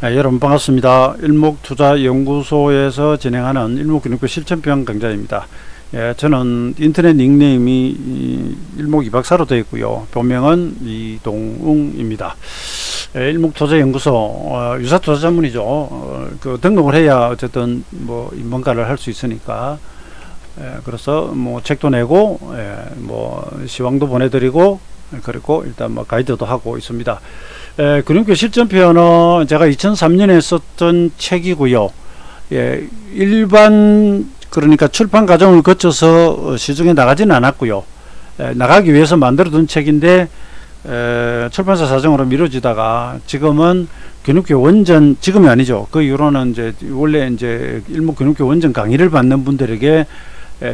여러분 반갑습니다. 일목투자연구소에서 진행하는 일목균형표 실천편 강좌입니다. 저는 인터넷 닉네임이 일목이박사로 되어 있고요. 본명은 이동웅입니다. 일목투자연구소 유사투자 전문이죠. 그 등록을 해야 어쨌든 뭐 뭔가를 할 수 있으니까. 그래서 뭐 책도 내고 뭐 시황도 보내드리고 그리고 일단 뭐 가이드도 하고 있습니다. 근육표 실전편은 제가 2003년에 썼던 책이고요. 일반 그러니까 출판 과정을 거쳐서 시중에 나가지는 않았고요. 나가기 위해서 만들어둔 책인데 출판사 사정으로 미뤄지다가 지금은 근육표 원전, 지금이 아니죠. 그 이후로는 이제 원래 이제 일목 근육표 원전 강의를 받는 분들에게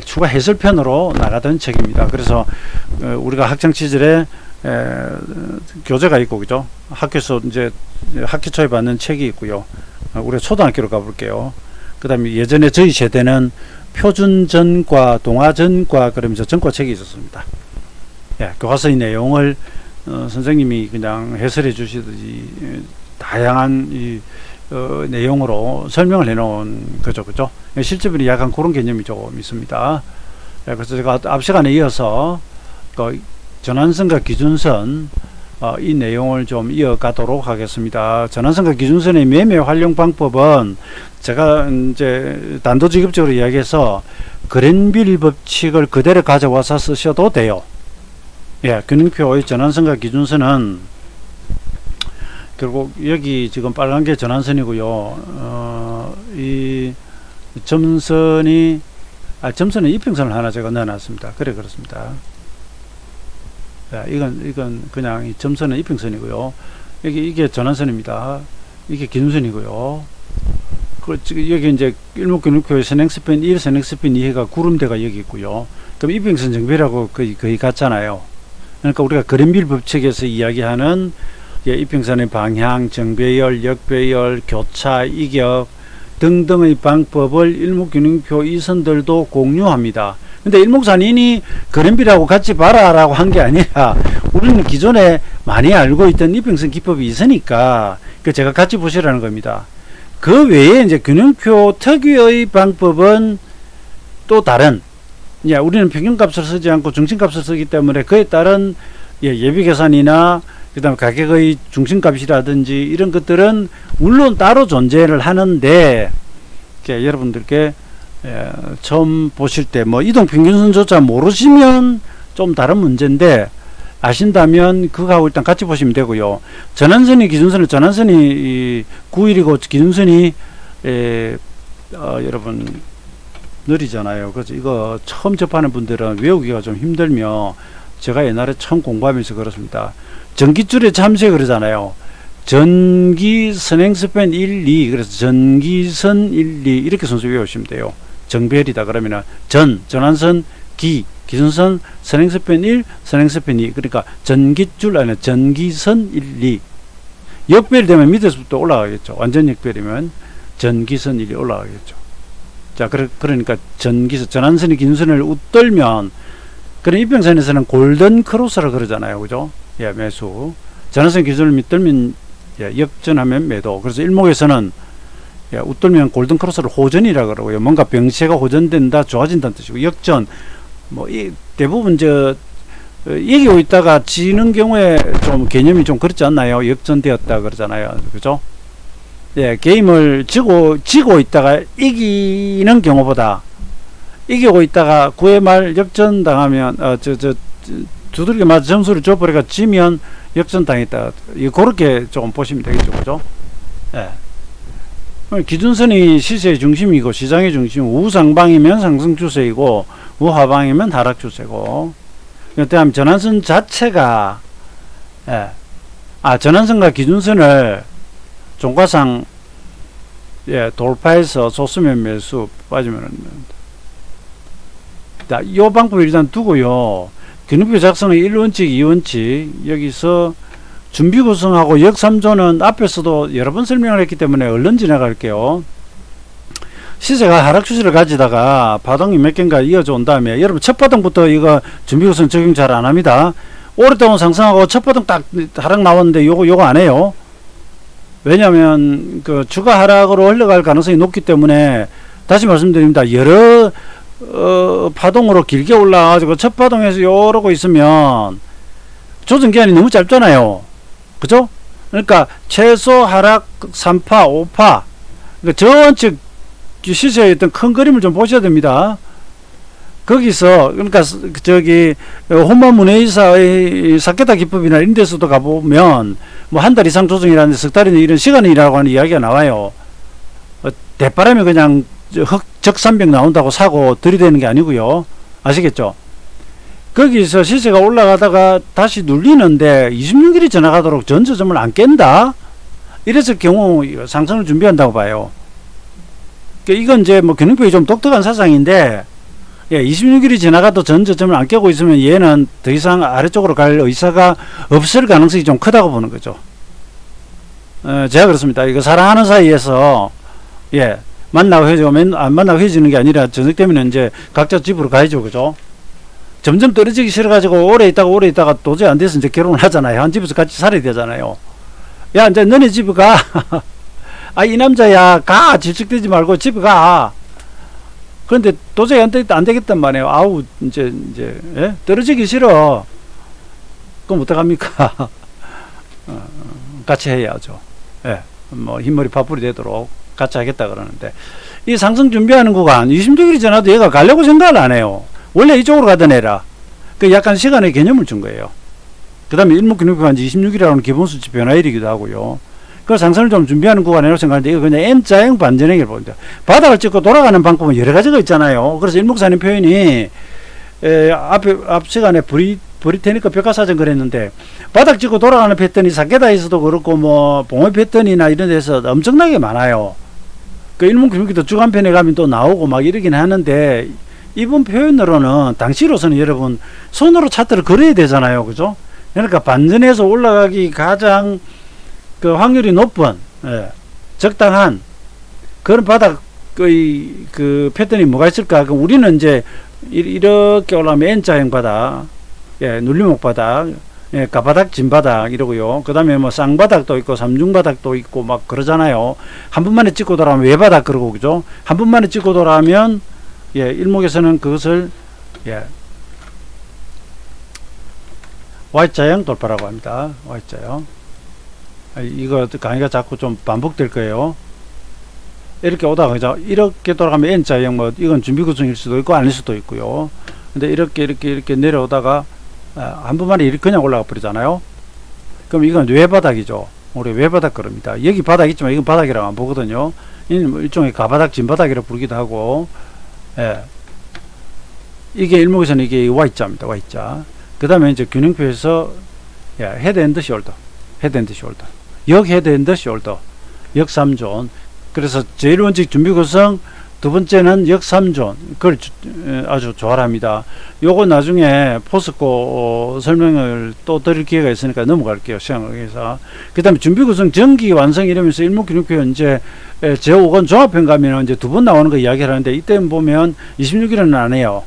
추가 해설편으로 나가던 책입니다. 그래서 우리가 학창 시절에 교재가 있고, 그죠? 학교에서 이제 학기 초에 받는 책이 있고요. 우리가 초등학교로 가볼게요. 그 다음에 예전에 저희 세대는 표준전과, 동아전과, 그러면서 전과 책이 있었습니다. 교과서의 내용을 선생님이 그냥 해설해 주시듯이 다양한 내용으로 설명을 해 놓은 거죠, 그죠? 실제로 약간 그런 개념이 조금 있습니다. 그래서 제가 앞 시간에 이어서 전환선과 기준선 이 내용을 좀 이어가도록 하겠습니다. 전환선과 기준선의 매매 활용 방법은 제가 이제 단도직입적으로 이야기해서 그랜빌 법칙을 그대로 가져와서 쓰셔도 돼요. 근육표의 전환선과 기준선은 결국 여기 지금 빨간 게 전환선이고요. 이 점선이 점선은 이평선을 하나 제가 넣어놨습니다. 그렇습니다. 이건 그냥 이 점선은 이평선이고요. 이게 전환선입니다. 이게 기준선이고요. 여기 이제 일목균형표의 선행스팬 1, 선행스팬 2가 구름대가 여기 있고요. 그럼 이평선 정배라고 거의 같잖아요. 그러니까 우리가 그랜빌 법칙에서 이야기하는 이평선의 방향, 정배열, 역배열, 교차, 이격 등등의 방법을 일목균형표 이선들도 공유합니다. 근데 일목산인이 그랜빌하고 같이 봐라라고 한 게 아니라 우리는 기존에 많이 알고 있던 이평선 기법이 있으니까 제가 같이 보시라는 겁니다. 그 외에 이제 균형표 특유의 방법은 또 다른, 우리는 평균값을 쓰지 않고 중심값을 쓰기 때문에 그에 따른 예비계산이나 그 다음에 가격의 중심값이라든지 이런 것들은 물론 따로 존재를 하는데 여러분들께 처음 보실 때 뭐 이동평균선조차 모르시면 좀 다른 문제인데 아신다면 그거하고 일단 같이 보시면 되고요. 전환선이 기준선은 전환선이 9일이고 기준선이 여러분 느리잖아요. 그래서 이거 처음 접하는 분들은 외우기가 좀 힘들며 제가 옛날에 처음 공부하면서 그렇습니다. 전기줄에 잠수해 그러잖아요. 전기 선행스팬 1, 2 그래서 전기선 1, 2 이렇게 순서 외우시면 돼요. 정배열이다 그러면은 전환선, 기준선, 선행스팬 1, 선행스팬 2 그러니까 전기줄 안에 전기선 1, 2 역배열 되면 밑에서부터 올라가겠죠. 완전 역배열이면 전기선 1이 올라가겠죠. 자, 그러니까 전환선이 기준선을 웃돌면 그런 이평선에서는 골든 크로스라 그러잖아요. 그죠? 매수. 전환선 기준을 밑돌면 역전하면 매도. 그래서 일목에서는 웃돌면 골든 크로스를 호전이라 그러고요. 뭔가 병세가 호전된다, 좋아진다는 뜻이고, 역전, 대부분 얘기하고 있다가 지는 경우에 좀 개념이 좀 그렇지 않나요? 역전되었다 그러잖아요. 그죠? 게임을 지고 있다가 이기는 경우보다 이기고 있다가 9회 말 역전당하면, 두들겨 맞아 점수를 줘버리가 지면 역전당했다. 그렇게 조금 보시면 되겠죠. 그죠? 기준선이 시세의 중심이고 시장의 중심, 우상방이면 상승 추세이고 우하방이면 하락 추세고, 그다음 전환선 자체가 전환선과 기준선을 종가상 돌파해서 줬으면 매수, 빠지면 이 방법을 일단 두고요. 근육표 작성의 1원칙, 2원칙 여기서 준비 구성하고 역 3조는 앞에서도 여러 번 설명을 했기 때문에 얼른 지나갈게요. 시세가 하락 추세를 가지다가 파동이 몇 개인가 이어져 온 다음에 여러분 첫 파동부터 이거 준비 구성 적용 잘 안 합니다. 오랫동안 상승하고 첫 파동 딱 하락 나왔는데 요거 안 해요. 왜냐하면 그 주가 하락으로 흘러갈 가능성이 높기 때문에 다시 말씀드립니다. 여러 파동으로 길게 올라가지고 첫 파동에서 요러고 있으면 조정 기간이 너무 짧잖아요. 그죠? 그러니까 최소 하락 3파, 5파 그러니까 전체 시세의 어떤 큰 그림을 좀 보셔야 됩니다. 거기서 그러니까 저기 혼마 문해이사의 사케타 기법이나 이런 데서도 가보면 뭐 한 달 이상 조정이라는 석 달이나 이런 시간이라고 하는 이야기가 나와요. 대바람에 그냥 적산병 나온다고 사고 들이대는 게 아니고요. 아시겠죠? 거기서 시세가 올라가다가 다시 눌리는데 26일이 지나가도록 전저점을 안 깬다? 이랬을 경우 상승을 준비한다고 봐요. 그러니까 이건 이제 뭐 경영표이 좀 독특한 사상인데 26일이 지나가도 전저점을 안 깨고 있으면 얘는 더 이상 아래쪽으로 갈 의사가 없을 가능성이 좀 크다고 보는 거죠. 제가 그렇습니다. 이거 사랑하는 사이에서 만나고 헤어지고 안 만나고 헤어지는 게 아니라 저녁 때문에 이제 각자 집으로 가야죠. 그죠? 점점 떨어지기 싫어가지고 오래 있다가 도저히 안 돼서 이제 결혼을 하잖아요. 한 집에서 같이 살아야 되잖아요. 야, 이제 너네 집에 가. 아, 이 남자야, 가. 질척대지 말고 집에 가. 그런데 도저히 안 되겠단 말이에요. 아우, 이제, 떨어지기 싫어. 그럼 어떡합니까? 같이 해야죠. 뭐, 흰머리 파뿌리 되도록 같이 하겠다 그러는데. 이 상승 준비하는 구간, 26일이 지나도 얘가 가려고 생각을 안 해요. 원래 이쪽으로 가던 애라. 그 약간 시간의 개념을 준 거예요. 그 다음에 일목균형표가 이제 26일이라는 기본수치 변화일이기도 하고요. 그 상승을 좀 준비하는 구간이라고 생각하는데 이거 그냥 N자형 반전행을 봅니다. 바닥을 찍고 돌아가는 방법은 여러 가지가 있잖아요. 그래서 일목사님 표현이 앞 시간에 브리테니커 벽화사전 그랬는데 바닥 찍고 돌아가는 패턴이 사케다에서도 그렇고 뭐 봉화 패턴이나 이런 데서 엄청나게 많아요. 그 일목균형표도 주간편에 가면 또 나오고 막 이러긴 하는데 이번 표현으로는 당시로서는 여러분 손으로 차트를 그려야 되잖아요. 그죠? 그러니까 반전해서 올라가기 가장 그 확률이 높은 적당한 그런 바닥의 그 패턴이 뭐가 있을까? 그럼 우리는 이제 이렇게 올라가면 N자형 바닥, 눌림목 바닥, 가바닥, 진바닥 이러고요. 그 다음에 뭐 쌍바닥도 있고 삼중바닥도 있고 막 그러잖아요. 한 번만에 찍고 돌아가면 외바닥 그러고 그죠? 한 번만에 찍고 돌아가면 일목에서는 그것을 Y자형 돌파라고 합니다. Y자형. 이거 강의가 자꾸 좀 반복될 거예요. 이렇게 오다가 그죠? 이렇게 돌아가면 N자형 뭐 이건 준비 구성일 수도 있고 아닐 수도 있고요. 근데 이렇게 내려오다가 한 번만에 이렇게 그냥 올라가 버리잖아요. 그럼 이건 외바닥이죠. 우리 외바닥 그럽니다. 여기 바닥 있지만 이건 바닥이라고 안 보거든요. 일종의 가바닥, 진바닥이라고 부르기도 하고 이게 일목에서는 이게 Y자입니다. Y자. 그 다음에 이제 균형표에서 헤드 앤드 숄더, 역 헤드 앤드 숄더, 역 3존. 그래서 제일 원칙 준비 구성, 두 번째는 역 3존. 그걸 아주 좋아합니다. 요거 나중에 포스코 설명을 또 드릴 기회가 있으니까 넘어갈게요. 시간을 위해서. 그 다음에 준비 구성 전기 완성 이러면서 일목균형표 이제 제5권 종합편 가면 이제 두 번 나오는 거 이야기를 하는데 이때 보면 26일은 안 해요.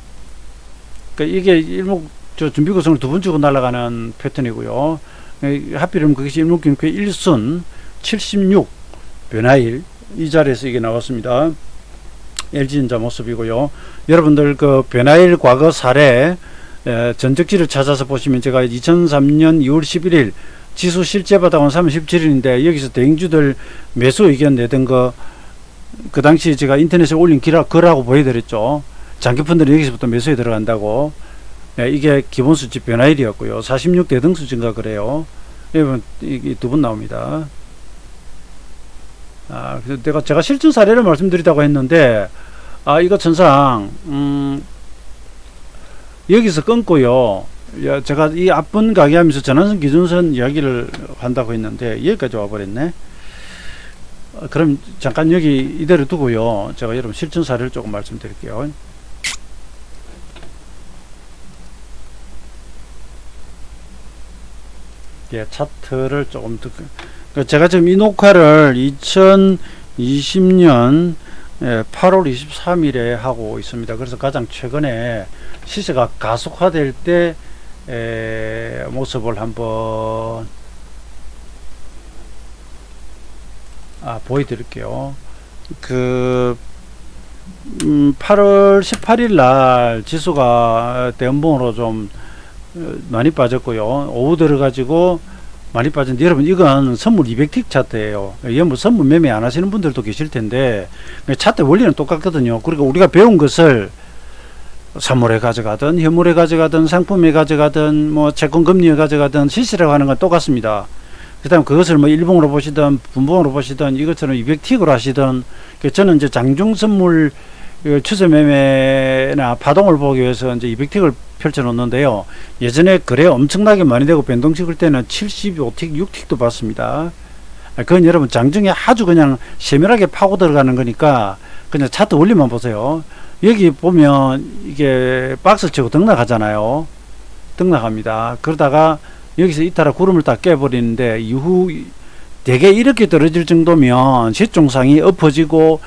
그러니까 이게 일목 준비 구성을 두 번 주고 날아가는 패턴이고요. 하필이면 그것이 일목균형표 1순 76 변화일 이 자리에서 이게 나왔습니다. LG전자 모습이고요. 여러분들 그 변화일 과거 사례 전적지를 찾아서 보시면 제가 2003년 2월 11일 지수 실제 바닥은 3월 17일인데 여기서 대행주들 매수 의견 내던 거 그 당시 제가 인터넷에 올린 글하고 보여드렸죠. 장기펀드는 여기서부터 매수에 들어간다고. 이게 기본수치 변화일이었고요. 46 대등수치인가 그래요. 여러분 이게 두 번 나옵니다. 제가 실전 사례를 말씀드리다고 했는데 이거 천상 여기서 끊고요. 제가 이 앞분 가게하면서 전환선 기준선 이야기를 한다고 했는데 여기까지 와버렸네. 그럼 잠깐 여기 이대로 두고요. 제가 여러분 실전 사례를 조금 말씀드릴게요. 차트를 조금 제가 지금 이 녹화를 2020년 8월 23일에 하고 있습니다. 그래서 가장 최근에 시세가 가속화될 때 모습을 한번 보여드릴게요. 8월 18일 날 지수가 대음봉으로 좀 많이 빠졌고요. 오후 들어가지고 많이 빠졌는데, 여러분 이건 선물 200틱 차트예요. 이게 뭐 선물 매매 안 하시는 분들도 계실 텐데 차트 원리는 똑같거든요. 그러니까 우리가 배운 것을 선물에 가져가든 현물에 가져가든 상품에 가져가든 뭐 채권 금리에 가져가든 실시라고 하는 건 똑같습니다. 그 다음 그것을 뭐 일봉으로 보시든 분봉으로 보시든 이것처럼 200틱으로 하시든, 저는 이제 장중 선물 추세 매매나 파동을 보기 위해서 이제 200틱을 펼쳐 놓는데요. 예전에 거래 엄청나게 많이 되고 변동 찍을 때는 75틱, 6틱도 봤습니다. 그건 여러분 장중에 아주 그냥 세밀하게 파고 들어가는 거니까 그냥 차트 원리만 보세요. 여기 보면 이게 박스 치고 등락하잖아요. 등락합니다. 그러다가 여기서 이따라 구름을 딱 깨버리는데, 이후 대개 이렇게 떨어질 정도면 시총상이 엎어지고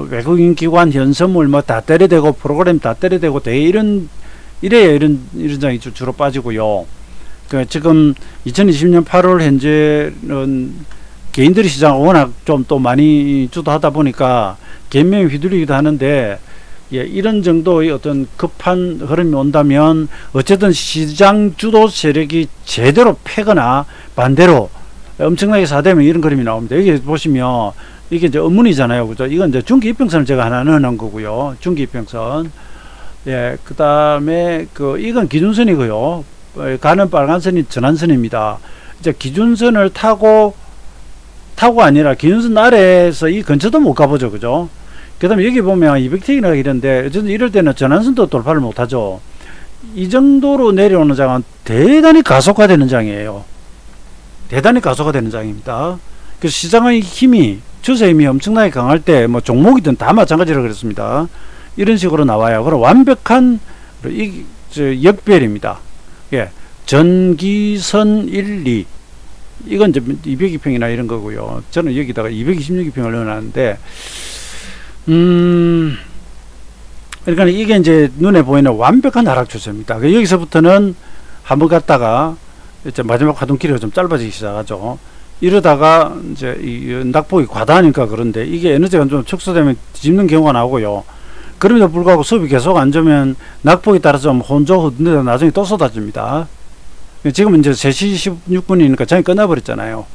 외국인 기관 현선물 뭐 다 때려대고 프로그램 다 때려대고 대개 이래야 이런 장이 주로 빠지고요. 지금 2020년 8월 현재는 개인들이 시장을 워낙 좀 또 많이 주도하다 보니까 개인명에 휘둘리기도 하는데, 이런 정도의 어떤 급한 흐름이 온다면 어쨌든 시장 주도 세력이 제대로 패거나 반대로 엄청나게 사대면 이런 그림이 나옵니다. 여기 보시면 이게 이제 음문이잖아요. 그죠? 이건 이제 중기 이평선을 제가 하나 넣어놓은 거고요. 중기 이평선. 그 다음에 이건 기준선이고요. 가는 빨간선이 전환선입니다. 이제 기준선을 타고 아니라 기준선 아래에서 이 근처도 못 가보죠. 그죠? 그 다음에 여기 보면 200틱이나 이런데, 어쨌든 이럴 때는 전환선도 돌파를 못 하죠. 이 정도로 내려오는 장은 대단히 가속화되는 장이에요. 대단히 가속화되는 장입니다. 그래서 시장의 힘이, 추세 힘이 엄청나게 강할 때, 뭐 종목이든 다 마찬가지로 그랬습니다. 이런 식으로 나와요. 그럼 완벽한 역별입니다. 전기선 1, 2. 이건 이제 202평이나 이런 거고요. 저는 여기다가 226평을 넣어놨는데, 그러니까 이게 이제 눈에 보이는 완벽한 하락 추세입니다. 여기서부터는 한번 갔다가 이제 마지막 하동길이가 좀 짧아지기 시작하죠. 이러다가 이제 이 낙폭이 과다하니까 그런데, 이게 에너지가 좀 축소되면 뒤집는 경우가 나오고요. 그럼에도 불구하고 수급이 계속 안 좋으면 낙폭에 따라서 좀 혼조 흔들다 나중에 또 쏟아집니다. 지금 이제 3시 16분이니까 장이 끝나버렸잖아요.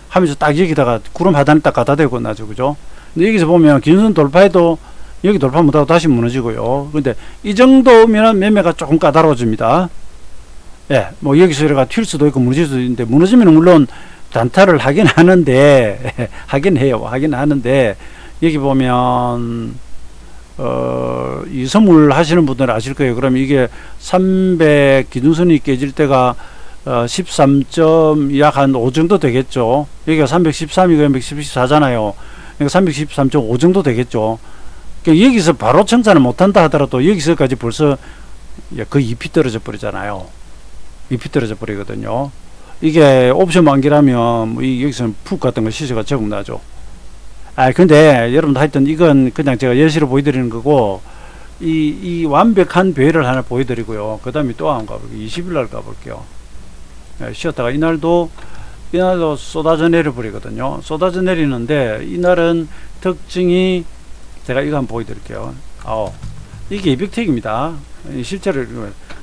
하면서 딱 여기다가 구름 하단에 딱 갖다 대고 나죠. 그죠? 근데 여기서 보면 기준선 돌파해도 여기 돌파 못하고 다시 무너지고요. 근데 이 정도면 매매가 조금 까다로워집니다. 뭐 여기서 이래가 튈 수도 있고 무너질 수도 있는데, 무너지면 물론 단타를 하긴 하는데 하긴 하는데, 여기 보면 이 선물 하시는 분들은 아실 거예요. 그럼 이게 300 기준선이 깨질 때가 13점 약 한 5 정도 되겠죠. 여기가 313이고 114잖아요. 그러니까 313.5 정도 되겠죠. 그러니까 여기서 바로 청산을 못한다 하더라도 여기서까지 벌써 거의 2피 떨어져 버리잖아요. 2피 떨어져 버리거든요. 이게 옵션 만기라면 여기서는 푹 같은 거 시세가 제법 나죠. 근데 여러분들 하여튼 이건 그냥 제가 예시로 보여드리는 거고, 이 완벽한 배열을 하나 보여드리고요. 그 다음에 또 한번 가볼게요. 20일 날 가볼게요. 쉬었다가 이날도 쏟아져 내려버리거든요. 쏟아져 내리는데, 이날은 특징이, 제가 이거 한번 보여드릴게요. 이게 200틱입니다. 실제로,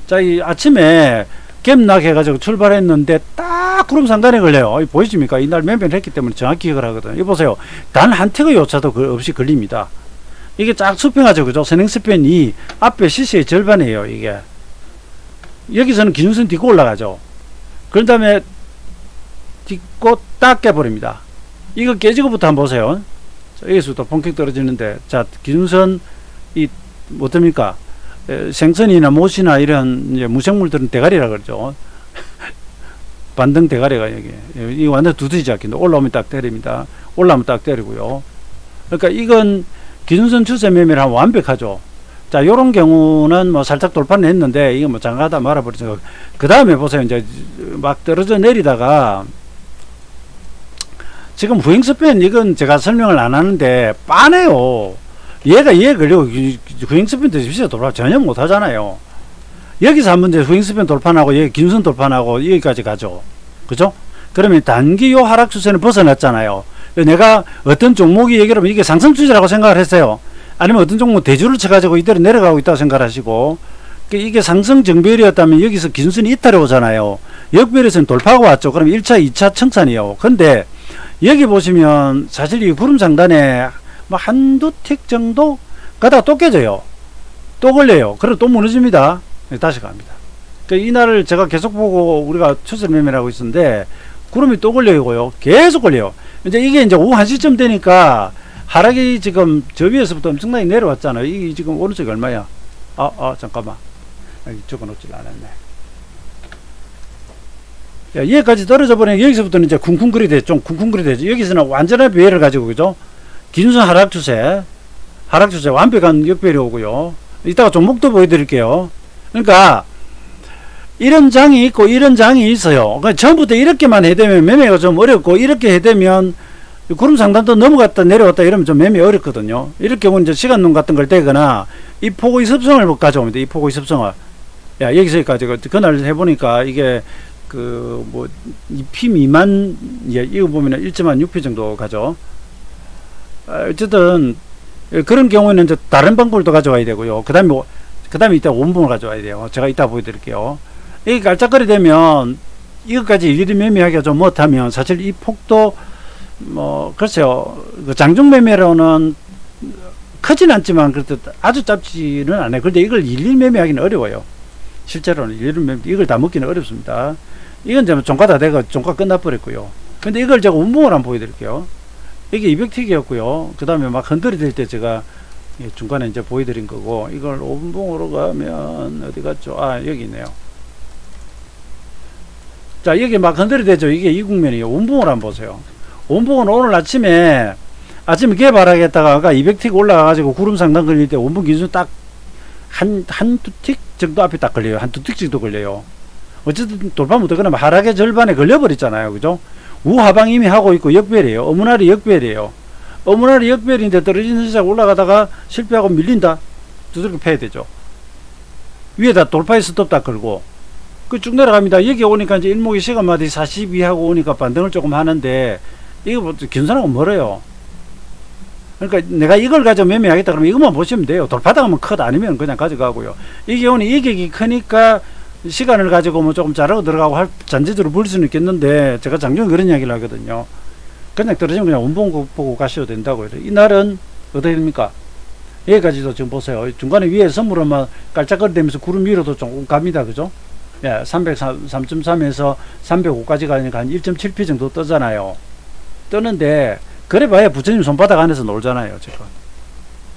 자, 이 아침에 갭락 해가지고 출발했는데 딱 구름 상단에 걸려요. 보이십니까? 이날 매매를 했기 때문에 정확히 기억을 하거든요. 이거 보세요. 단 한 틱의 오차도 없이 걸립니다. 이게 쫙 수평하죠. 그죠? 선행 스팬이 앞에 시세의 절반이에요. 이게. 여기서는 기준선 딛고 올라가죠. 그런 다음에 딛고 딱 깨버립니다. 이거 깨지고부터 한번 보세요. 자, 여기서부터 본격 떨어지는데, 자, 기준선, 어떻습니까? 생선이나 못이나 이런 이제 무생물들은 대가리라 그러죠. 반등 대가리가 여기. 이 완전 두드지 잡힌다. 올라오면 딱 때립니다. 올라오면 딱 때리고요. 그러니까 이건 기준선 추세 매매를 하면 완벽하죠. 자, 요런 경우는 뭐 살짝 돌파는 했는데, 이거 뭐 장가다 말아버리죠. 그 다음에 보세요. 이제 막 떨어져 내리다가, 지금 후행스팬, 이건 제가 설명을 안 하는데, 빠네요. 얘 걸리고 후행스팬 대비시에 돌파 전혀 못 하잖아요. 여기서 한번 이제 후행스팬 돌파하고 여기 기준선 돌파하고 여기까지 가죠. 그죠? 그러면 단기 요 하락 추세는 벗어났잖아요. 내가 어떤 종목이 얘기를 하면 이게 상승 추세라고 생각을 했어요. 아니면 어떤 종목 대주를 쳐가지고 이대로 내려가고 있다고 생각하시고, 이게 상승 정배열이었다면 여기서 기준선이 이탈이 오잖아요. 역배열에서는 돌파가 왔죠. 그럼 1차, 2차 청산이에요. 근데 여기 보시면 사실 이 구름 상단에 뭐 한두 틱 정도 가다가 또 깨져요. 또 걸려요. 그리고 또 무너집니다. 다시 갑니다. 이날을 제가 계속 보고 우리가 추세 매매를 하고 있었는데 구름이 또 걸려요. 계속 걸려요. 이제 이게 이제 오후 1시쯤 되니까 하락이 지금 저 위에서부터 엄청나게 내려왔잖아요. 이게 지금 오른쪽이 얼마야? 잠깐만. 여기 적어놓질 않았네. 야, 여기까지 떨어져 버리니까 여기서부터는 이제 쿵쿵거리 되죠. 좀 쿵쿵거리 되죠. 여기서는 완전한 배열을 가지고, 그죠? 기준선 하락 추세 완벽한 역배열이 오고요. 이따가 종목도 보여드릴게요. 그러니까 이런 장이 있고 이런 장이 있어요. 그러니까 처음부터 이렇게만 해대면 매매가 좀 어렵고, 이렇게 해대면 구름 상단도 넘어갔다 내려왔다 이러면 좀 매매 어렵거든요. 이럴 경우는 이제 시간눈 같은 걸 떼거나 이 폭의 습성을 가져옵니다. 이 폭의 습성을. 야, 여기서까지 그날 해보니까 이게 뭐 2P 미만, 예, 이거 보면은 1.6P 정도 가죠. 어쨌든 그런 경우에는 이제 다른 방법을 또 가져와야 되고요. 그 다음에 이따 원봉을 가져와야 돼요. 제가 이따 보여드릴게요. 이게 깔짝거리 되면 이것까지 일일이 매매하기가 좀 못하면 사실 이 폭도 뭐 글쎄요, 그 장중 매매로는 크진 않지만 그래도 아주 짧지는 않아요. 그런데 이걸 일일 매매하기는 어려워요. 실제로는 일일 매매 이걸 다 먹기는 어렵습니다. 이건 이제 종가 다 되고 종가 끝나버렸고요. 근데 이걸 제가 운봉을 한번 보여드릴게요. 이게 200틱이었고요. 그 다음에 막 흔들릴 때 제가 중간에 이제 보여드린 거고, 이걸 운봉으로 가면 어디 갔죠? 여기 있네요. 자, 여기 막 흔들리되죠. 이게 이 국면이에요. 운봉을 한번 보세요. 운봉은 오늘 아침에 개발하겠다가 아까 200틱 올라가가지고 구름 상단 걸릴 때 운봉 기준 딱 한두 틱 정도 앞에 딱 걸려요. 한두 틱 정도 걸려요. 어쨌든 돌파 못하거나 하락의 절반에 걸려버렸잖아요. 그죠? 우하방 이미 하고 있고 역별이에요. 어머나리 역별이에요. 어머나리 역별인데 떨어지는 시작 올라가다가 실패하고 밀린다. 두들겨 패야 되죠. 위에다 돌파의 스톱 딱 걸고 쭉 내려갑니다. 여기 오니까 이제 일목이 시간마다 42하고 오니까 반등을 조금 하는데 이거 뭐 긴선하고 멀어요. 그러니까 내가 이걸 가지고 매매하겠다 그러면 이것만 보시면 돼요. 돌파당하면 컷 아니면 그냥 가져가고요. 이 경우는 이격이 크니까 시간을 가지고 뭐 조금 자르고 들어가고 잔재주로 볼 수는 있겠는데, 제가 작년에 그런 이야기를 하거든요. 그냥 떨어지면 그냥 운봉 보고 가셔도 된다고요. 이날은 어떻게 됩니까? 여기까지도 지금 보세요. 중간에 위에 선물은 깔짝거리면서 구름 위로도 조금 갑니다. 그죠? 예, 303.3에서 305까지 가니까 한 1.7p 정도 뜨잖아요. 뜨는데 그래봐야 부처님 손바닥 안에서 놀잖아요. 지금.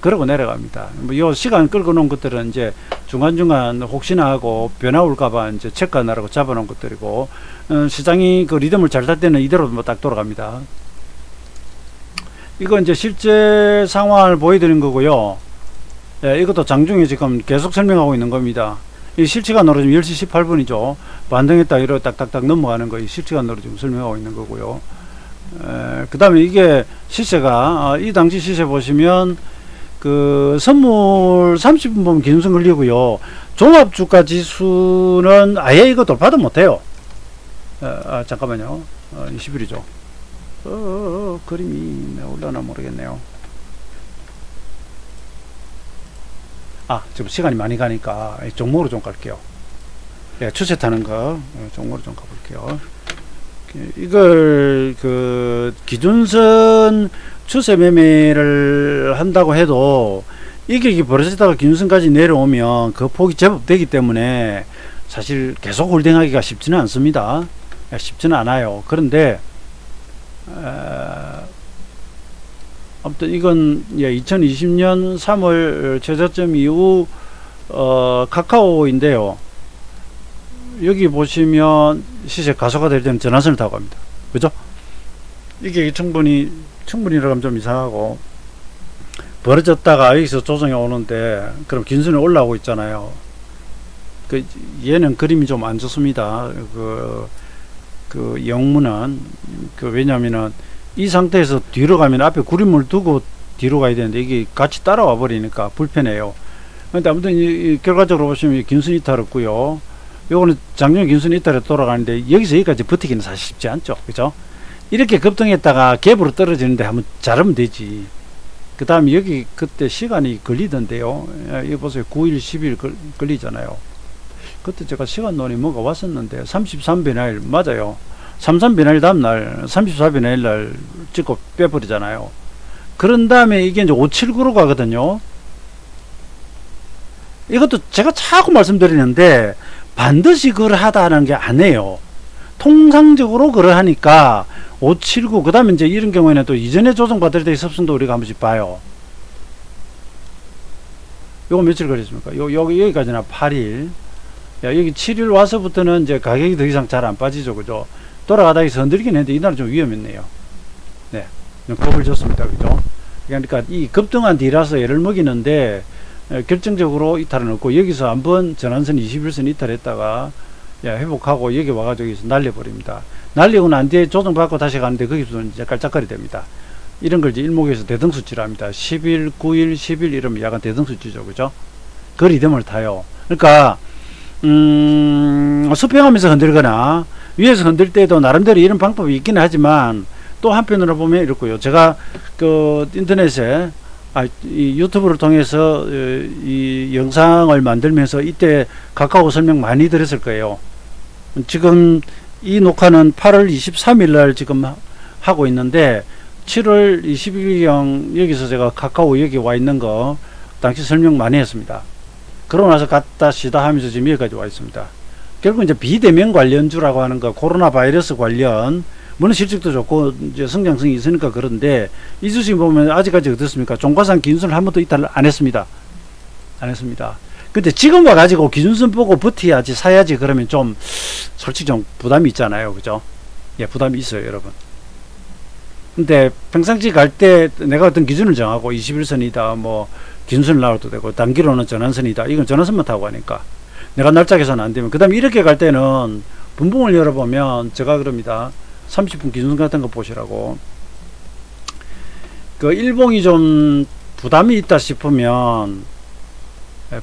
그러고 내려갑니다. 요 시간 끌고 놓은 것들은 이제 중간중간 혹시나 하고 변화 올까봐 이제 체크하느라고 잡아놓은 것들이고, 시장이 그 리듬을 잘 탈 때는 이대로 뭐 딱 돌아갑니다. 이거 이제 실제 상황을 보여드린 거고요. 예, 이것도 장중에 지금 계속 설명하고 있는 겁니다. 이 실시간으로 지금 10시 18분이죠. 반등했다 이러고 딱딱딱 넘어가는 거, 이 실시간으로 지금 설명하고 있는 거고요. 그 다음에 이게 시세가, 이 당시 시세 보시면 그 선물 30분 보면 기준선 걸리고요. 종합주가 지수는 아예 이거 돌파도 못해요. 잠깐만요. 20일이죠. 그림이 올라나 모르겠네요. 지금 시간이 많이 가니까 종목으로 좀 갈게요. 예, 추세 타는 거 종목으로 좀 가볼게요. 이걸 그 기준선 추세 매매를 한다고 해도 이격이 벌어지다가 기준선까지 내려오면 그 폭이 제법 되기 때문에 사실 계속 홀딩하기가 쉽지는 않습니다. 쉽지는 않아요. 그런데 아무튼 이건 2020년 3월 최저점 이후 카카오인데요. 여기 보시면 시세 가속화될 때는 전환선을 타고 갑니다. 그죠? 이게 충분히라고 하면 좀 이상하고, 벌어졌다가 여기서 조정이 오는데 그럼 긴선이 올라오고 있잖아요. 얘는 그림이 좀 안 좋습니다. 그 영문은 왜냐면은 이 상태에서 뒤로 가면 앞에 구림을 두고 뒤로 가야 되는데 이게 같이 따라와 버리니까 불편해요. 근데 아무튼 결과적으로 보시면 긴선 이탈 없고요. 요거는 작년 긴선 이탈에 돌아가는데 여기서 여기까지 버티기는 사실 쉽지 않죠. 그죠? 이렇게 급등했다가 갭으로 떨어지는데 한번 자르면 되지. 그 다음에 여기 그때 시간이 걸리던데요. 여기 보세요. 9일, 10일 걸리잖아요. 그때 제가 시간 논이 뭐가 왔었는데 33변화일 맞아요. 33변화일 다음날 34변화일 날 찍고 빼버리잖아요. 그런 다음에 이게 이제 579로 가거든요. 이것도 제가 자꾸 말씀드리는데 반드시 그러하다는 게 아니에요. 통상적으로 그러하니까 579, 그 다음에 이제 이런 경우에는 또 이전에 조정받을 때의 습성도 우리가 한 번씩 봐요. 요거 며칠 걸렸습니까? 여기까지나 8일. 야, 여기 7일 와서부터는 이제 가격이 더 이상 잘 안 빠지죠. 그죠? 돌아가다가 흔들리긴 했는데 이날은 좀 위험했네요. 네. 좀 겁을 줬습니다. 그죠? 그러니까 이 급등한 뒤라서 애를 먹이는데 결정적으로 이탈은 없고 여기서 한번 전환선 21선 이탈했다가 회복하고 여기 와가지고 여기서 날려버립니다. 날리고 난 뒤에 조정받고 다시 가는데 거기서 이제 깔짝거리 됩니다. 이런 걸 이제 일목에서 대등수치랍니다. 10일, 9일, 10일 이러면 약간 대등수치죠. 그죠? 그 리듬을 타요. 그러니까 수평하면서 흔들거나 위에서 흔들 때도 나름대로 이런 방법이 있기는 하지만 또 한편으로 보면 이렇고요. 제가 그 인터넷에 이 유튜브를 통해서 이 영상을 만들면서 이때 카카오 설명 많이 드렸을 거예요. 지금 이 녹화는 8월 23일 날 지금 하고 있는데 7월 21경 여기서 제가 카카오 여기 와 있는 거 당시 설명 많이 했습니다. 그러고 나서 갔다 시다 하면서 지금 여기까지 와 있습니다. 결국 이제 비대면 관련주라고 하는 거, 코로나 바이러스 관련, 물론 실적도 좋고 이제 성장성이 있으니까 그런데 이 주식 보면 아직까지 어떻습니까? 종가상 기준선을 한 번도 이탈을 안 했습니다. 안 했습니다. 근데 지금 와가지고 기준선 보고 버텨야지 사야지 그러면 좀 솔직히 좀 부담이 있잖아요. 그죠? 예, 부담이 있어요, 여러분. 근데 평상시 갈 때 내가 어떤 기준을 정하고 21선이다, 뭐 기준선을 나와도 되고 단기로는 전환선이다. 이건 전환선만 타고 가니까 내가 날짜계산 안 되면 그 다음에 이렇게 갈 때는 분봉을 열어보면 제가 그럽니다. 30분 기준선 같은 거 보시라고. 그 일봉이 좀 부담이 있다 싶으면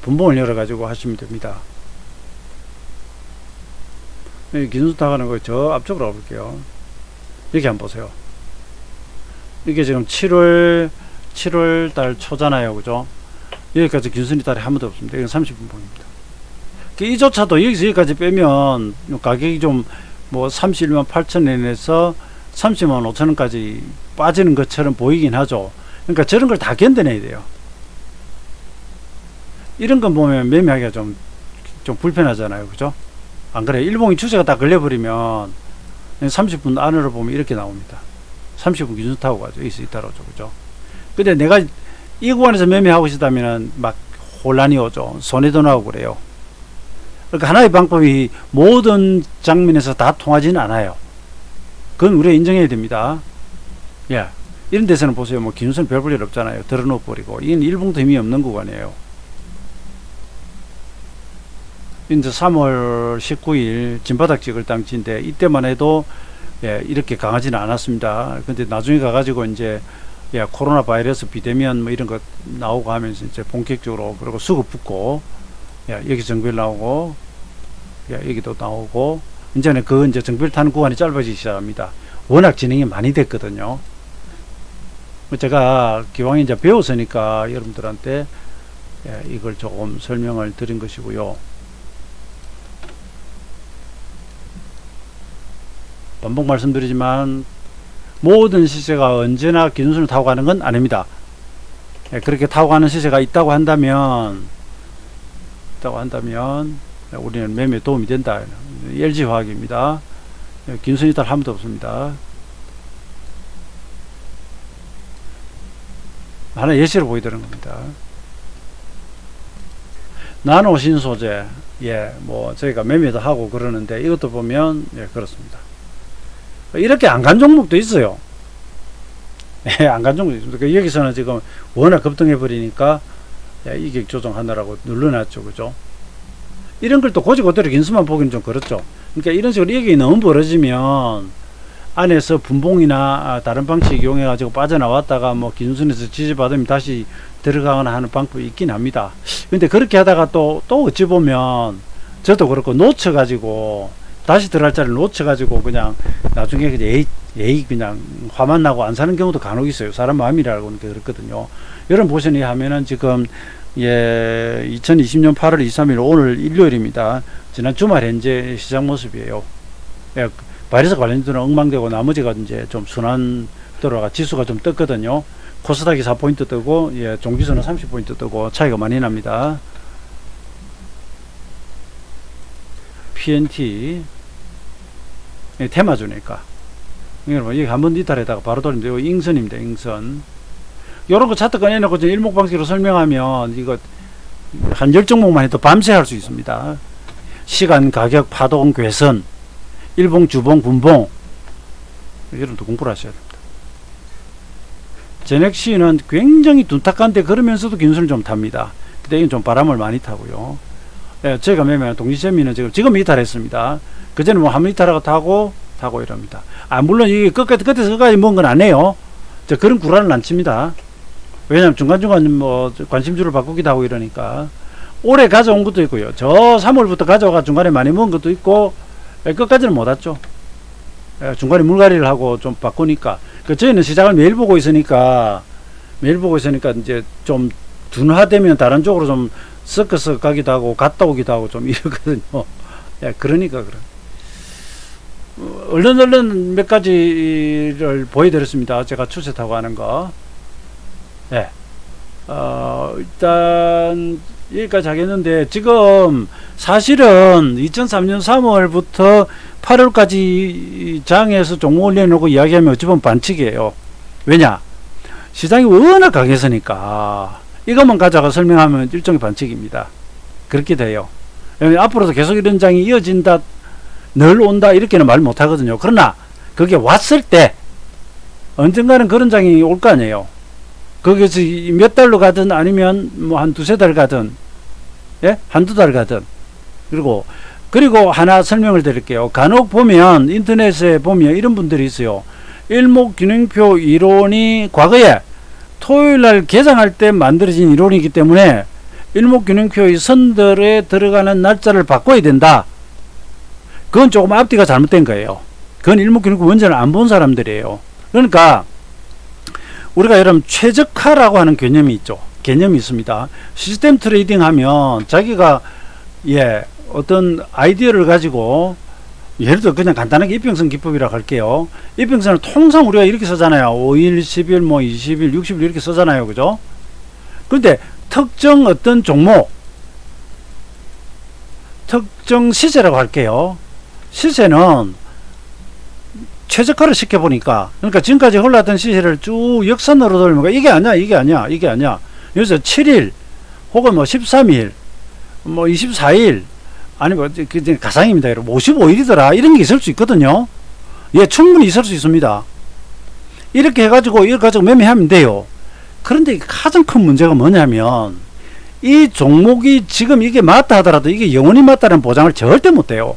분봉을 열어 가지고 하시면 됩니다. 기준선 타가는 거 저 앞쪽으로 가볼게요. 이렇게 한번 보세요. 이게 지금 7월 달 초잖아요. 그죠? 여기까지 기준선이 달에 한 번도 없습니다. 이건 30분 봉입니다. 이조차도 여기서 여기까지 빼면 가격이 좀 뭐 31만 8천원에서 30만 5천원까지 빠지는 것처럼 보이긴 하죠. 그러니까 저런 걸 다 견뎌내야 돼요. 이런 건 보면 매매하기가 좀 불편하잖아요. 그죠? 안 그래요? 일봉이 추세가 다 걸려버리면 30분 안으로 보면 이렇게 나옵니다. 30분 기준 타고 가죠. 여기서 이따라오죠. 그죠? 근데 내가 이 구간에서 매매하고 있다면 막 혼란이 오죠. 손해도 나고 그래요. 그러니까 하나의 방법이 모든 장면에서 다 통하지는 않아요. 그건 우리가 인정해야 됩니다. 예. 이런 데서는 보세요. 뭐 기준선 별 볼 일 없잖아요. 들어놓고 버리고. 이건 일봉도 힘이 없는 구간이에요. 이제 3월 19일 진바닥 찍을 당시인데 이때만 해도 예, 이렇게 강하지는 않았습니다. 근데 나중에 가가지고 이제 예, 코로나 바이러스 비대면 뭐 이런 거 나오고 하면서 이제 본격적으로 그리고 수급 붙고 예, 여기 정별 나오고 예, 여기도 나오고 이제는 이제 정별 타는 구간이 짧아지기 시작합니다. 워낙 진행이 많이 됐거든요. 제가 기왕 이제 배웠으니까 여러분들한테 예, 이걸 조금 설명을 드린 것이고요. 반복 말씀드리지만 모든 시세가 언제나 기준선을 타고 가는 건 아닙니다. 예, 그렇게 타고 가는 시세가 있다고 한다면 우리는 매매에 도움이 된다. LG화학입니다. 예, 기준선 이탈 한 번도 없습니다. 하나 예시로 보여드리는 겁니다. 나노 신소재, 예, 뭐 저희가 매매도 하고 그러는데 이것도 보면 예, 그렇습니다. 이렇게 안 간 종목도 있어요. 예, 안 간 종목도 있습니다. 여기서는 지금 워낙 급등해 버리니까 예, 이격 조정하느라고 눌러놨죠. 그죠? 이런 걸 또 고지고대로 긴수만 보기는 좀 그렇죠. 그러니까 이런 식으로 이격이 너무 벌어지면 안에서 분봉이나 다른 방식 이용해 가지고 빠져나왔다가 뭐 기준선에서 지지받으면 다시 들어가거나 하는 방법이 있긴 합니다. 근데 그렇게 하다가 또 어찌 보면 저도 그렇고 놓쳐 가지고 다시 들어갈 자리를 놓쳐 가지고 그냥 나중에 에이 예의 그냥 화만 나고 안 사는 경우도 간혹 있어요. 사람 마음이라고 그렇거든요. 여러분 보시니 하면은 지금 2020년 8월 23일 오늘 일요일입니다. 지난 주말에 이제 시장 모습이에요. 예, 바이러스 관련주는 엉망되고 나머지가 이제 좀 순환도로가 지수가 좀 떴거든요. 코스닥이 4포인트 뜨고 종지수는 30포인트 뜨고 차이가 많이 납니다. PNT 테마주니까 여러분 이게 한번 이탈에다가 바로 돌리면 이거 ing선입니다. ing선 요런 거 차트 꺼내놓고 일목방식으로 설명하면 이거 한 10종목만 해도 밤새 할 수 있습니다. 시간, 가격, 파동, 괴선, 일봉, 주봉, 분봉 여러분도 공부를 하셔야 됩니다. 제넥시는 굉장히 둔탁한데 그러면서도 긴선을 좀 탑니다. 근데 이건 좀 바람을 많이 타고요. 예, 제가 매매한 동시재미는 지금 이탈했습니다. 그전에 뭐 한번 이탈하고 타고 이럽니다. 물론 이게 끝에서까지 먹은 건 안 해요. 그런 구라는 안 칩니다. 왜냐면 중간중간 뭐 관심주를 바꾸기도 하고 이러니까. 올해 가져온 것도 있고요. 저 3월부터 가져와가 중간에 많이 먹은 것도 있고, 끝까지는 못 왔죠. 중간에 물갈이를 하고 좀 바꾸니까. 저희는 시장을 매일 보고 있으니까 이제 좀 둔화되면 다른 쪽으로 좀 섞어서 가기도 하고, 갔다 오기도 하고 좀 이러거든요. 그러니까 그래. 얼른 몇 가지를 보여드렸습니다. 제가 추세타고 하는 거. 일단 여기까지 하겠는데 지금 사실은 2003년 3월부터 8월까지 장에서 종목 올려놓고 이야기하면 어찌 보면 반칙이에요. 왜냐? 시장이 워낙 강해서니까 이것만 가져가 설명하면 일종의 반칙입니다. 그렇게 돼요. 앞으로도 계속 이런 장이 이어진다, 늘 온다 이렇게는 말 못하거든요. 그러나 그게 왔을 때 언젠가는 그런 장이 올 거 아니에요. 거기서 몇 달로 가든 아니면 뭐 한 두세 달 가든 한두 달 가든 그리고 하나 설명을 드릴게요. 간혹 보면 인터넷에 보면 이런 분들이 있어요. 일목균형표 이론이 과거에 토요일날 개장할 때 만들어진 이론이기 때문에 일목균형표의 선들에 들어가는 날짜를 바꿔야 된다. 그건 조금 앞뒤가 잘못된 거예요. 그건 일목균형표 원전을 안 본 사람들이에요. 그러니까 우리가 여러분 최적화라고 하는 개념이 있죠. 개념이 있습니다. 시스템 트레이딩 하면 자기가 어떤 아이디어를 가지고 예를 들어 그냥 간단하게 이평선 기법이라고 할게요. 이평선을 통상 우리가 이렇게 쓰잖아요. 5일, 10일, 뭐 20일, 60일 이렇게 쓰잖아요. 그죠? 그런데 특정 어떤 종목, 특정 시세라고 할게요. 시세는 최저가를 시켜보니까, 그러니까 지금까지 흘러왔던 시세를 쭉 역선으로 돌리면 이게 아니야. 여기서 7일, 혹은 뭐 13일, 뭐 24일, 아니 뭐 가상입니다. 여러분 55일이더라 이런 게 있을 수 있거든요. 충분히 있을 수 있습니다. 이렇게 해가지고 매매하면 돼요. 그런데 가장 큰 문제가 뭐냐면 이 종목이 지금 이게 맞다 하더라도 이게 영원히 맞다는 보장을 절대 못 돼요.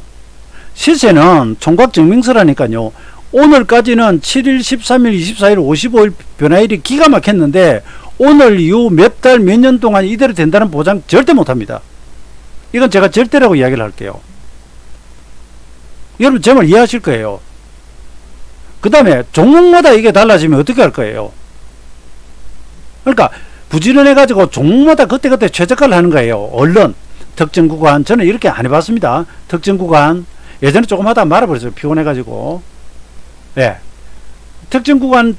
시세는 총각증명서라니까요. 오늘까지는 7일, 13일, 24일, 55일 변화일이 기가 막혔는데 오늘 이후 몇 달, 몇 년 동안 이대로 된다는 보장 절대 못합니다. 이건 제가 절대라고 이야기를 할게요. 여러분 제 말 이해하실 거예요. 그 다음에 종목마다 이게 달라지면 어떻게 할 거예요? 그러니까 부지런해 가지고 종목마다 그때그때 최저가를 하는 거예요. 얼른 특정 구간, 저는 이렇게 안 해봤습니다. 특정 구간 예전에 조금 하다 말아버렸어요. 피곤해 가지고. 특정 구간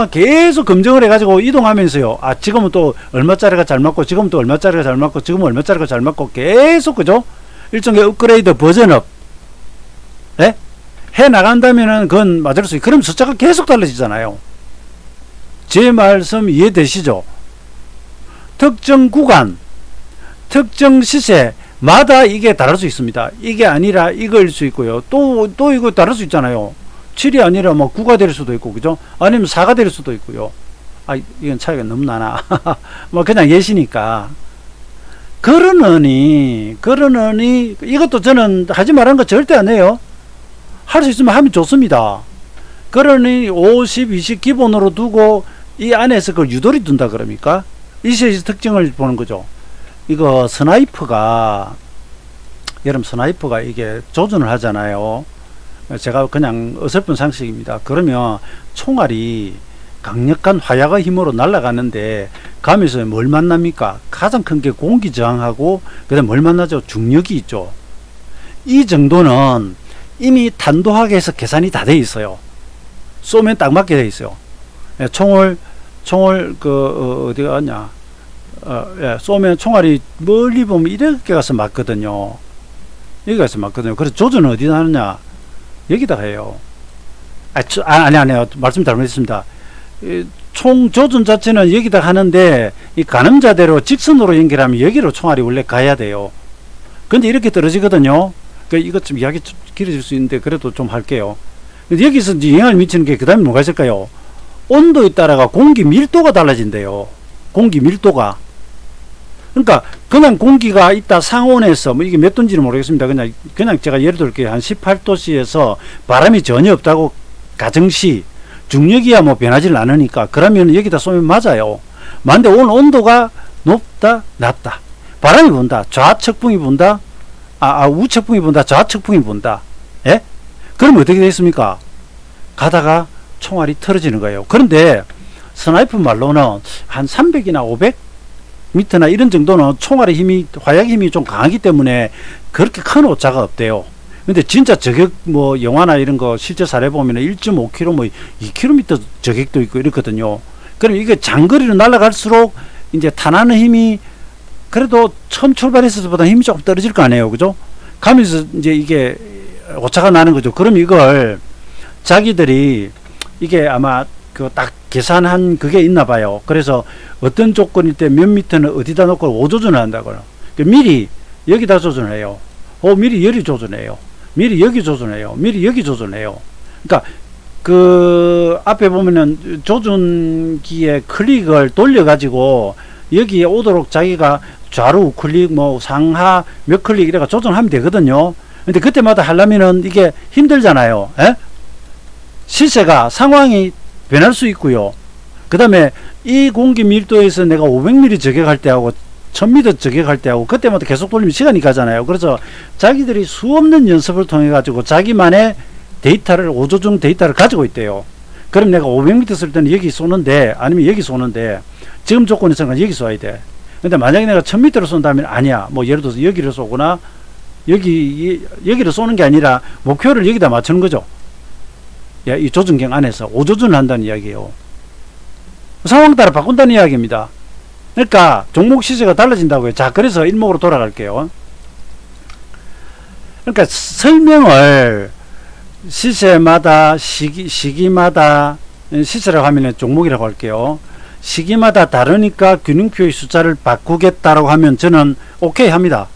계속 검증을 해가지고 이동하면서요. 지금은 또 얼마짜리가 잘 맞고, 지금은 또 얼마짜리가 잘 맞고, 지금은 얼마짜리가 잘 맞고, 계속, 그죠? 일종의 업그레이드 버전업. 해 나간다면은 그건 맞을 수 있고, 그럼 숫자가 계속 달라지잖아요. 제 말씀 이해되시죠? 특정 구간, 특정 시세마다 이게 다를 수 있습니다. 이게 아니라 이거일 수 있고요. 또 이거 다를 수 있잖아요. 7이 아니라 뭐 9가 될 수도 있고, 그죠? 아니면 4가 될 수도 있고요. 이건 차이가 너무 나나. 뭐 그냥 예시니까. 그러느니, 이것도 저는 하지 말라는 거 절대 안 해요. 할 수 있으면 하면 좋습니다. 그러니 50, 20 기본으로 두고 이 안에서 그걸 유도리 둔다 그럽니까? 이시의 특징을 보는 거죠. 이거 스나이퍼가, 여러분 스나이퍼가 이게 조준을 하잖아요. 제가 그냥 어설픈 상식입니다. 그러면 총알이 강력한 화약의 힘으로 날아가는데 가면서 뭘 만납니까? 가장 큰 게 공기 저항하고 그다음 뭘 만나죠? 중력이 있죠. 이 정도는 이미 탄도학에서 계산이 다 돼 있어요. 쏘면 딱 맞게 돼 있어요. 예, 총을 어디가 갔냐? 예, 쏘면 총알이 멀리 보면 이렇게 가서 맞거든요. 여기 가서 맞거든요. 그래서 조준은 어디다 하느냐? 여기다 해요. 아니요. 말씀 잘못했습니다. 총 조준 자체는 여기다 하는데 이 가늠자대로 직선으로 연결하면 여기로 총알이 원래 가야 돼요. 근데 이렇게 떨어지거든요. 그러니까 이것 좀 이야기 길어질 수 있는데 그래도 좀 할게요. 여기서 이제 영향을 미치는 게 그 다음에 뭐가 있을까요? 온도에 따라가 공기 밀도가 달라진대요. 공기 밀도가. 그러니까 그냥 공기가 있다 상온에서 뭐 이게 몇 도인지는 모르겠습니다. 그냥 제가 예를 들게요. 한 18도씨에서 바람이 전혀 없다고 가정시 중력이야 뭐 변하지를 않으니까 그러면 여기다 쏘면 맞아요. 만데 오늘 온도가 높다 낮다 바람이 분다 좌측풍이 분다 우측풍이 분다 좌측풍이 분다. 예? 그럼 어떻게 되겠습니까? 가다가 총알이 틀어지는 거예요. 그런데 스나이퍼 말로는 한 300이나 500m나 이런 정도는 총알의 힘이 화약 힘이 좀 강하기 때문에 그렇게 큰 오차가 없대요. 근데 진짜 저격 뭐 영화나 이런 거 실제 사례 보면 1.5km 뭐 2km 저격도 있고 이렇거든요. 그럼 이게 장거리로 날아갈수록 이제 탄하는 힘이 그래도 처음 출발했을 때보다 힘이 조금 떨어질 거 아니에요. 그죠? 가면서 이제 이게 오차가 나는 거죠. 그럼 이걸 자기들이 이게 아마 그 딱 계산한 그게 있나 봐요. 그래서 어떤 조건일 때 몇 미터는 어디다 놓고 오조준을 한다고요. 미리 여기다 조준해요. 미리 여기 조준해요. 미리 여기 조준해요. 미리 여기 조준해요. 그러니까 그 앞에 보면은 조준기에 클릭을 돌려 가지고 여기에 오도록 자기가 좌로 클릭 뭐 상하 몇 클릭 이래가 조준하면 되거든요. 근데 그때마다 하려면은 이게 힘들잖아요. 에? 시세가 상황이 변할 수 있고요. 그 다음에 이 공기 밀도에서 내가 500mm 저격할 때하고 1000m 저격할 때하고 그때마다 계속 돌리면 시간이 가잖아요. 그래서 자기들이 수없는 연습을 통해 가지고 자기만의 데이터를 오조중 데이터를 가지고 있대요. 그럼 내가 500m 쓸 때는 여기 쏘는데 아니면 여기 쏘는데 지금 조건에서는 여기 쏘아야 돼. 근데 만약에 내가 1000m로 쏜다면 아니야. 뭐 예를 들어서 여기를 쏘거나 여기를 쏘는 게 아니라 목표를 여기다 맞추는 거죠. 야, 이 조준경 안에서 오조준을 한다는 이야기예요. 상황 따라 바꾼다는 이야기입니다. 그러니까 종목 시세가 달라진다고요. 자, 그래서 일목으로 돌아갈게요. 그러니까 설명을 시세마다 시기마다 시세라고 하면 종목이라고 할게요. 시기마다 다르니까 균형표의 숫자를 바꾸겠다라고 하면 저는 오케이 합니다.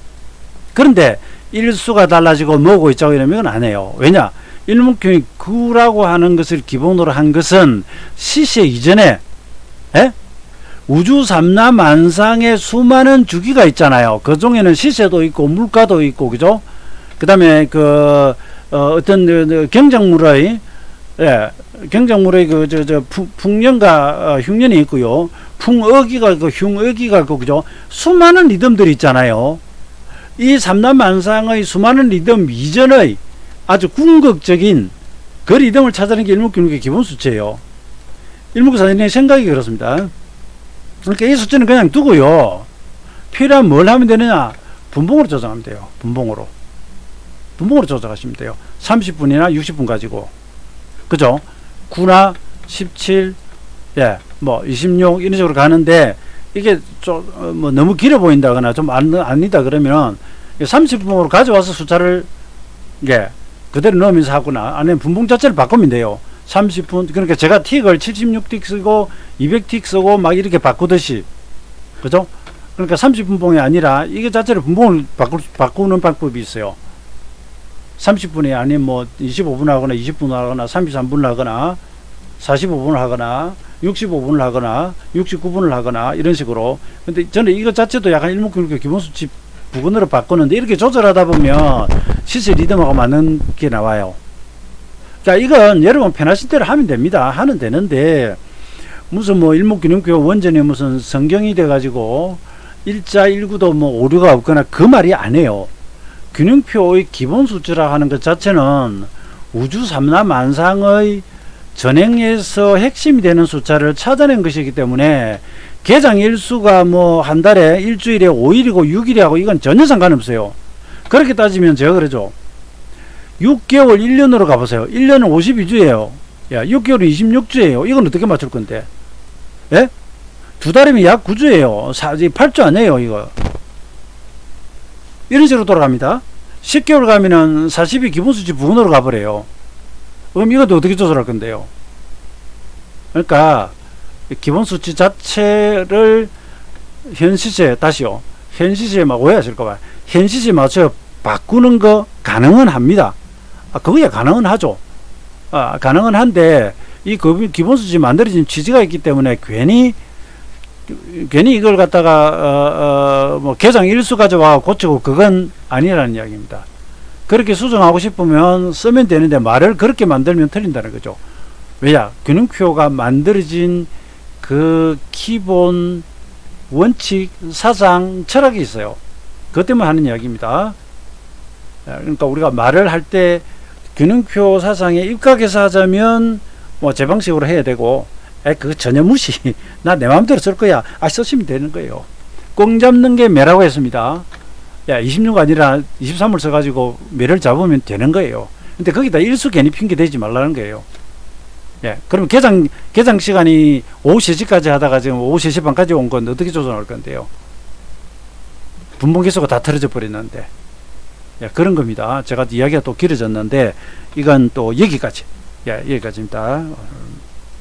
그런데 일수가 달라지고 뭐고 있자고 이러면 안 해요. 왜냐? 일목균이 9라고 하는 것을 기본으로 한 것은 시세 이전에 우주 삼라만상의 수많은 주기가 있잖아요. 그 중에는 시세도 있고 물가도 있고 그죠? 그 다음에 어떤 경작물의 경작물의 풍년과 흉년이 있고요. 풍어기가 있고 흉어기가 있고 그죠? 수많은 리듬들이 있잖아요. 이 삼라만상의 수많은 리듬 이전의 아주 궁극적인 그 리듬을 찾아내는 게 일목균형의 기본 수치예요. 일목사진의 생각이 그렇습니다. 그러니까 이 수치는 그냥 두고요. 필요하면 뭘 하면 되느냐? 분봉으로 조정하면 돼요. 분봉으로 조정하시면 돼요. 30분이나 60분 가지고. 그죠? 9나 17, 뭐 26 이런 식으로 가는데 이게 좀 뭐 너무 길어 보인다거나 좀 아니다 그러면 30분으로 가져와서 숫자를 그대로 넣으면서 하거나 아니면 분봉 자체를 바꾸면 돼요. 30분 그러니까 제가 틱을 76틱 쓰고 200틱 쓰고 막 이렇게 바꾸듯이 그죠? 그러니까 30분봉이 아니라 이게 자체를 분봉을 바꾸는 방법이 있어요. 30분이 아니면 뭐 25분 하거나 20분 하거나 33분 하거나 45분을 하거나 65분을 하거나 69분을 하거나 이런 식으로. 근데 저는 이거 자체도 약간 일목균형의 기본수치 부근으로 바꾸는데 이렇게 조절하다 보면 시세 리듬하고 맞는 게 나와요. 그러니까 이건 여러분 편하신 대로 하면 됩니다. 하면 되는데 무슨 뭐 일목균형표 원전이 무슨 성경이 돼가지고 일자 일구도 뭐 오류가 없거나 그 말이 아니에요. 균형표의 기본 수치라 하는 것 자체는 우주 삼라만상의 전행에서 핵심이 되는 숫자를 찾아낸 것이기 때문에 개장 일수가 뭐 한 달에 일주일에 5일이고 6일이하고 이건 전혀 상관없어요. 그렇게 따지면 제가 그러죠. 6개월 1년으로 가보세요. 1년은 52주예요. 야, 6개월은 26주예요. 이건 어떻게 맞출 건데? 예? 두 달이면 약 9주예요. 8주 아니에요, 이거. 이런 식으로 돌아갑니다. 10개월 가면은 40이 기본수치 부근으로 가버려요. 그럼 이것도 어떻게 조절할 건데요? 그러니까 기본수치 자체를 현 시제, 다시요. 현 시제에 막 오해하실까봐. 현 시제에 맞춰 바꾸는 거 가능은 합니다. 그거야 가능은 하죠. 가능은 한데 이 기본수치 만들어진 취지가 있기 때문에 괜히 이걸 갖다가 뭐 개장 일수 가져와 고치고 그건 아니라는 이야기입니다. 그렇게 수정하고 싶으면 쓰면 되는데 말을 그렇게 만들면 틀린다는 거죠. 왜냐? 균형표가 만들어진 그 기본 원칙, 사상, 철학이 있어요. 그것 때문에 하는 이야기입니다. 그러니까 우리가 말을 할 때 균형표 사상에 입각해서 하자면 뭐 제 방식으로 해야 되고, 그거 전혀 무시. 나 내 마음대로 쓸 거야. 쓰시면 되는 거예요. 꽁 잡는 게 매라고 했습니다. 26가 아니라 23을 써가지고 매를 잡으면 되는 거예요. 근데 거기다 일수 괜히 핑계 대지 말라는 거예요. 그러면 개장 시간이 오후 3시까지 하다가 지금 오후 3시 반까지 온 건 어떻게 조정할 건데요? 분봉 개수가 다 틀어져 버렸는데. 그런 겁니다. 제가 이야기가 또 길어졌는데, 이건 또 여기까지. 여기까지입니다.